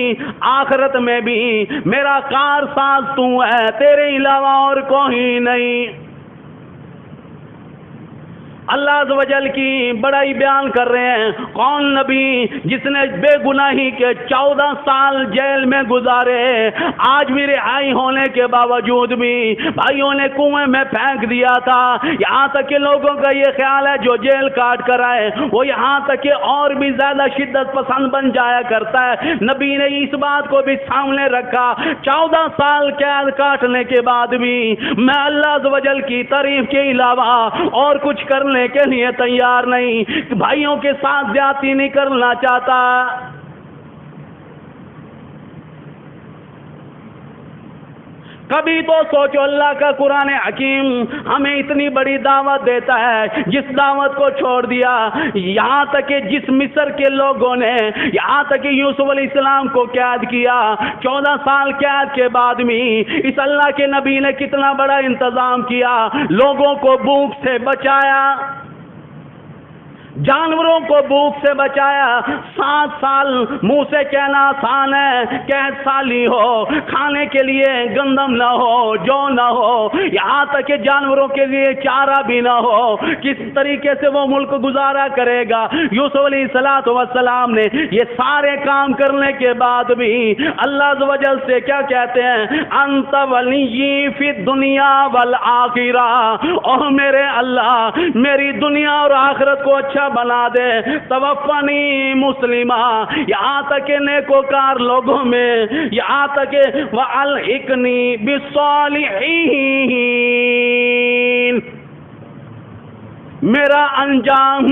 آخرت میں بھی میرا کار ساز تو ہے، تیرے علاوہ اور کوئی نہیں۔ اللہ عز و جل کی بڑائی بیان کر رہے ہیں، کون نبی جس نے بے گناہی کے 14 سال جیل میں گزارے، آج بھی رہائی ہونے کے باوجود بھی بھائیوں نے کنویں میں پھینک دیا تھا۔ یہاں تک کہ لوگوں کا یہ خیال ہے جو جیل کاٹ کر آئے وہ یہاں تک کہ اور بھی زیادہ شدت پسند بن جایا کرتا ہے۔ نبی نے اس بات کو بھی سامنے رکھا، 14 سال قید کاٹنے کے بعد بھی میں اللہ عز و جل کی تعریف کے علاوہ اور کچھ کرنے کے لیے تیار نہیں، بھائیوں کے ساتھ زیادتی نہیں کرنا چاہتا۔ کبھی تو سوچو، اللہ کا قرآن حکیم ہمیں اتنی بڑی دعوت دیتا ہے، جس دعوت کو چھوڑ دیا، یہاں تک کہ جس مصر کے لوگوں نے یہاں تک کہ یوسف علیہ السلام کو قید کیا، 14 سال قید کے بعد بھی اس اللہ کے نبی نے کتنا بڑا انتظام کیا، لوگوں کو بھوک سے بچایا، جانوروں کو بھوک سے بچایا۔ 7 سال منہ سے کہنا آسان ہے، قید سالی ہو، کھانے کے لیے گندم نہ ہو، جو نہ ہو، یہاں تک کہ جانوروں کے لیے چارہ بھی نہ ہو، کس طریقے سے وہ ملک گزارا کرے گا؟ یوسف علیہ السلام نے یہ سارے کام کرنے کے بعد بھی اللہ عز و جل سے کیا کہتے ہیں؟ انت ولی فی الدنیا والآخرہ، اور میرے اللہ میری دنیا اور آخرت کو اچھا بنا دے، توفنی مسلمہ، یہاں تک کہ نیکوکار لوگوں میں، یہاں تک کہ وَأَلْحِقْنِي بِالصَّالِحِينَ، میرا انجام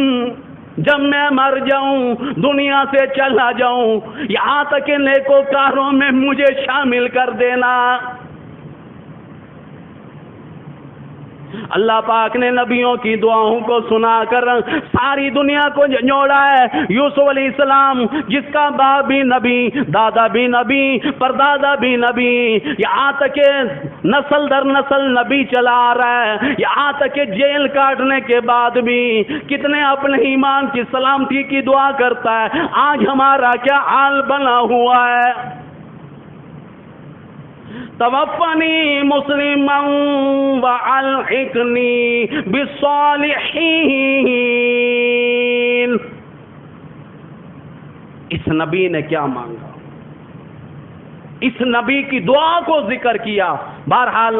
جب میں مر جاؤں، دنیا سے چلا جاؤں، یہاں تک کہ نیکوکاروں میں مجھے شامل کر دینا۔ اللہ پاک نے نبیوں کی دعاؤں کو سنا کر ساری دنیا کو جوڑا ہے۔ یوسف علیہ السلام جس کا باپ بھی نبی، دادا بھی نبی، پردادا بھی نبی، یہاں تک کہ نسل در نسل نبی چلا آ رہا ہے، یہاں تک کہ جیل کاٹنے کے بعد بھی کتنے اپنے ایمان کی سلامتی کی دعا کرتا ہے۔ آج ہمارا کیا حال بنا ہوا ہے؟ توفنی مسلما والحقنی بالصالحین۔ اس نبی نے کیا مانگا، اس نبی کی دعا کو ذکر کیا۔ بہرحال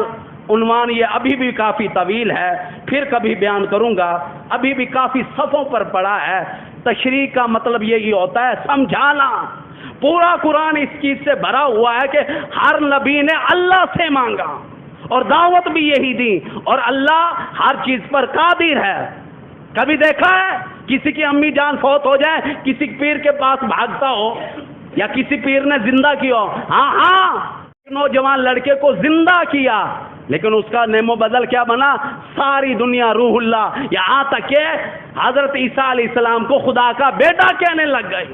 عنوان یہ ابھی بھی کافی طویل ہے، پھر کبھی بیان کروں گا، ابھی بھی کافی صفوں پر پڑا ہے۔ تشریح کا مطلب یہی ہوتا ہے سمجھانا۔ پورا قرآن اس چیز سے بھرا ہوا ہے کہ ہر نبی نے اللہ سے مانگا اور دعوت بھی یہی دی، اور اللہ ہر چیز پر قادر ہے۔ کبھی دیکھا ہے کسی کی امی جان فوت ہو جائے، کسی پیر کے پاس بھاگتا ہو یا کسی پیر نے زندہ کیا ہو؟ ہاں نوجوان لڑکے کو زندہ کیا، لیکن اس کا نعم و بدل کیا بنا؟ ساری دنیا روح اللہ، یہاں تک کہ حضرت عیسیٰ علیہ السلام کو خدا کا بیٹا کہنے لگ گئی۔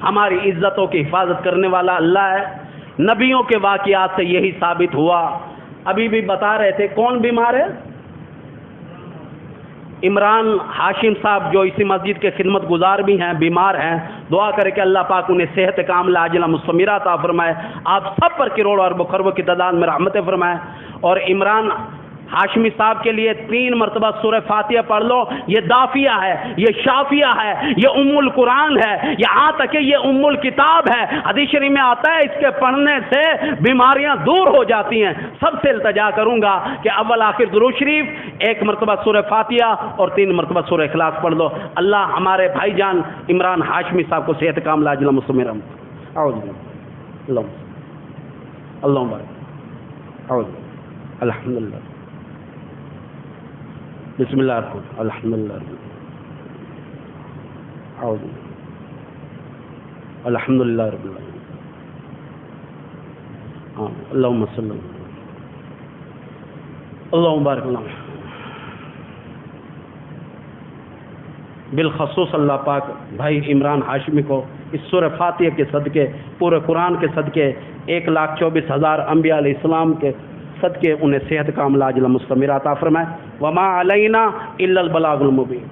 ہماری عزتوں کی حفاظت کرنے والا اللہ ہے۔ نبیوں کے واقعات سے یہی ثابت ہوا۔ ابھی بھی بتا رہے تھے کون بیمار ہے؟ عمران ہاشم صاحب جو اسی مسجد کے خدمت گزار بھی ہیں، بیمار ہیں۔ دعا کرے کہ اللہ پاک انہیں صحت کاملہ عاجلہ مستمرہ عطا فرمائے، آپ سب پر کروڑوں اربوں خربوں کی تعداد میں رحمتیں فرمائے۔ اور عمران ہاشمی صاحب کے لیے 3 مرتبہ سورہ فاتحہ پڑھ لو، یہ دافیہ ہے، یہ شافیہ ہے، یہ ام القرآن ہے، یہاں تک کہ یہ ام الکتاب ہے۔ حدیث شریف میں آتا ہے اس کے پڑھنے سے بیماریاں دور ہو جاتی ہیں۔ سب سے التجا کروں گا کہ اول آخر درود شریف، 1 مرتبہ سورہ فاتحہ اور 3 مرتبہ سورہ اخلاص پڑھ لو۔ اللہ ہمارے بھائی جان عمران ہاشمی صاحب کو صحت کاملہ عاجلہ مستمرہ اللہم الحمدللہ بسم اللہ الرحمن الحمدللہ الحمدللہ رب العالمین اللہم صلی اللہم بارک اللہ۔ بالخصوص اللہ پاک بھائی عمران ہاشمی کو اس سورہ فاتحہ کے صدقے، پورے قرآن کے صدقے، 1,24,000 انبیاء علیہ السلام کے صدقے انہیں صحت کاملہ عاجلہ مستمرہ عطا فرمائے۔ وما علینا الا البلاغ المبین۔